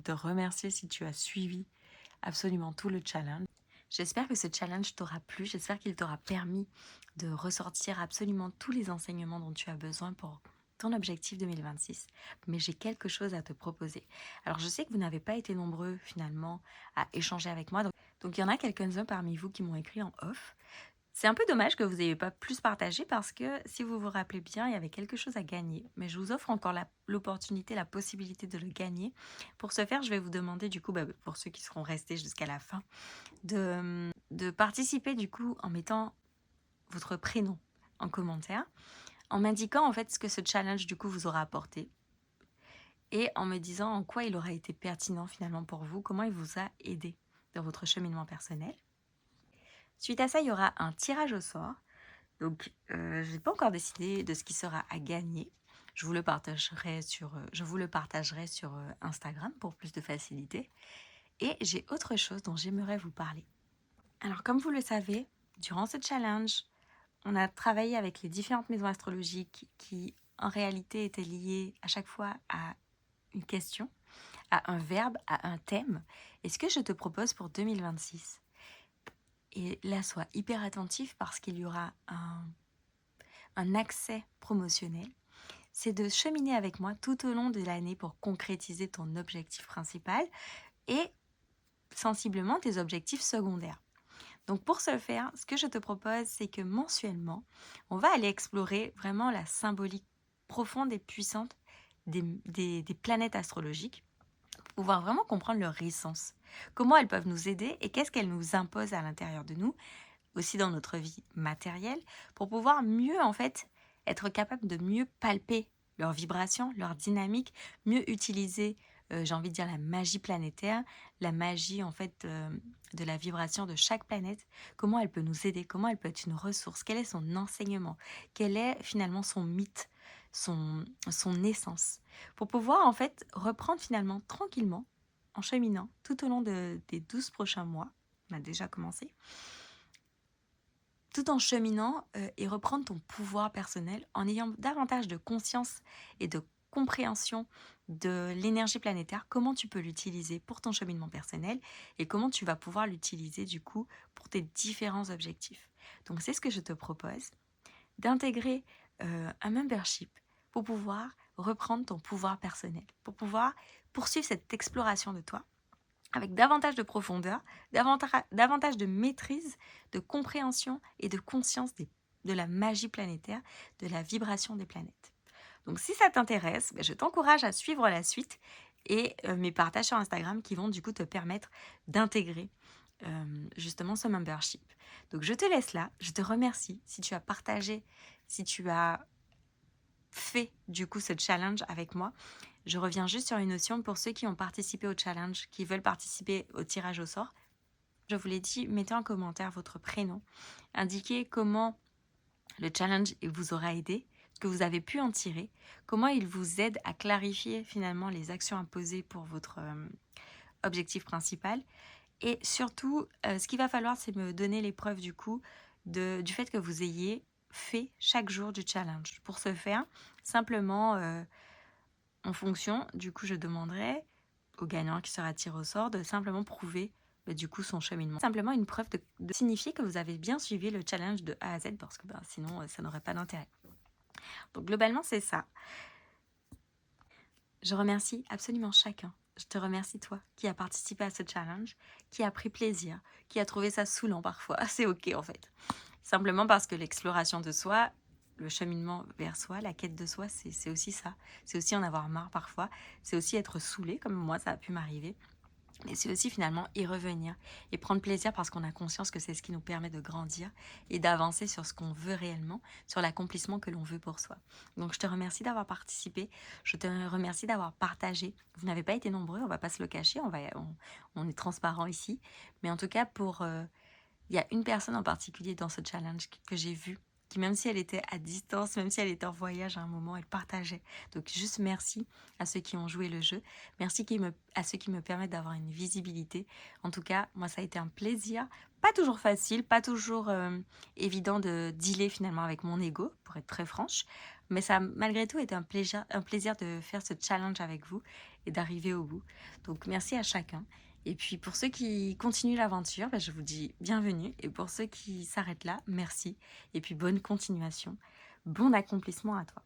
te remercier si tu as suivi absolument tout le challenge. J'espère que ce challenge t'aura plu, j'espère qu'il t'aura permis de ressortir absolument tous les enseignements dont tu as besoin pour ton objectif 2026. Mais j'ai quelque chose à te proposer. Alors je sais que vous n'avez pas été nombreux finalement à échanger avec moi, donc il y en a quelques-uns parmi vous qui m'ont écrit en off. C'est un peu dommage que vous n'ayez pas plus partagé parce que si vous vous rappelez bien, il y avait quelque chose à gagner. Mais je vous offre encore l'opportunité, la possibilité de le gagner. Pour ce faire, je vais vous demander du coup, pour ceux qui seront restés jusqu'à la fin, de participer du coup en mettant votre prénom en commentaire, en m'indiquant en fait ce que ce challenge du coup vous aura apporté et en me disant en quoi il aura été pertinent finalement pour vous, comment il vous a aidé dans votre cheminement personnel. Suite à ça, il y aura un tirage au sort. Donc, je n'ai pas encore décidé de ce qui sera à gagner. Je vous le partagerai sur Instagram pour plus de facilité. Et j'ai autre chose dont j'aimerais vous parler. Alors, comme vous le savez, durant ce challenge, on a travaillé avec les différentes maisons astrologiques qui, en réalité, étaient liées à chaque fois à une question, à un verbe, à un thème. Et ce que je te propose pour 2026, et là, sois hyper attentif parce qu'il y aura un accès promotionnel, c'est de cheminer avec moi tout au long de l'année pour concrétiser ton objectif principal et sensiblement tes objectifs secondaires. Donc pour ce faire, ce que je te propose, c'est que mensuellement, on va aller explorer vraiment la symbolique profonde et puissante des planètes astrologiques, pour pouvoir vraiment comprendre leur essence, comment elles peuvent nous aider et qu'est-ce qu'elles nous imposent à l'intérieur de nous, aussi dans notre vie matérielle, pour pouvoir mieux en fait être capable de mieux palper leurs vibrations, leur dynamique, mieux utiliser, j'ai envie de dire la magie planétaire, la magie en fait de la vibration de chaque planète, comment elle peut nous aider, comment elle peut être une ressource, quel est son enseignement, quel est finalement son mythe, son essence, pour pouvoir en fait reprendre finalement tranquillement, en cheminant tout au long des 12 prochains mois, on a déjà commencé, tout en cheminant et reprendre ton pouvoir personnel en ayant davantage de conscience et de compréhension de l'énergie planétaire, comment tu peux l'utiliser pour ton cheminement personnel et comment tu vas pouvoir l'utiliser du coup pour tes différents objectifs. Donc c'est ce que je te propose, d'intégrer un membership pour pouvoir reprendre ton pouvoir personnel, pour pouvoir poursuivre cette exploration de toi avec davantage de profondeur, davantage de maîtrise, de compréhension et de conscience de la magie planétaire, de la vibration des planètes. Donc si ça t'intéresse, je t'encourage à suivre la suite et mes partages sur Instagram qui vont du coup te permettre d'intégrer justement ce membership. Donc je te laisse là, je te remercie si tu as partagé, si tu as fait du coup ce challenge avec moi. Je reviens juste sur une notion pour ceux qui ont participé au challenge, qui veulent participer au tirage au sort. Je vous l'ai dit, mettez en commentaire votre prénom, indiquez comment le challenge vous aura aidé, ce que vous avez pu en tirer, comment il vous aide à clarifier finalement les actions imposées pour votre objectif principal. Et surtout, ce qu'il va falloir, c'est me donner les preuves du coup du fait que vous ayez fait chaque jour du challenge. Pour ce faire, simplement en fonction, du coup, je demanderai au gagnant qui sera tiré au sort de simplement prouver du coup son cheminement. Simplement une preuve de signifier que vous avez bien suivi le challenge de A à Z parce que sinon ça n'aurait pas d'intérêt. Donc globalement c'est ça. Je remercie absolument chacun. Je te remercie toi qui a participé à ce challenge, qui a pris plaisir, qui a trouvé ça saoulant parfois. C'est ok en fait. Simplement parce que l'exploration de soi, le cheminement vers soi, la quête de soi, c'est aussi ça. C'est aussi en avoir marre parfois. C'est aussi être saoulé, comme moi ça a pu m'arriver. Mais c'est aussi finalement y revenir et prendre plaisir parce qu'on a conscience que c'est ce qui nous permet de grandir et d'avancer sur ce qu'on veut réellement, sur l'accomplissement que l'on veut pour soi. Donc je te remercie d'avoir participé, je te remercie d'avoir partagé. Vous n'avez pas été nombreux, on va pas se le cacher, on est transparent ici. Mais en tout cas, il y a une personne en particulier dans ce challenge que j'ai vue, qui même si elle était à distance, même si elle était en voyage à un moment, elle partageait. Donc juste merci à ceux qui ont joué le jeu. Merci à ceux qui me permettent d'avoir une visibilité. En tout cas, moi ça a été un plaisir. Pas toujours facile, pas toujours évident de dealer finalement avec mon ego, pour être très franche. Mais ça a malgré tout été un plaisir de faire ce challenge avec vous et d'arriver au bout. Donc merci à chacun. Et puis pour ceux qui continuent l'aventure, bah, je vous dis bienvenue. Et pour ceux qui s'arrêtent là, merci. Et puis bonne continuation. Bon accomplissement à toi.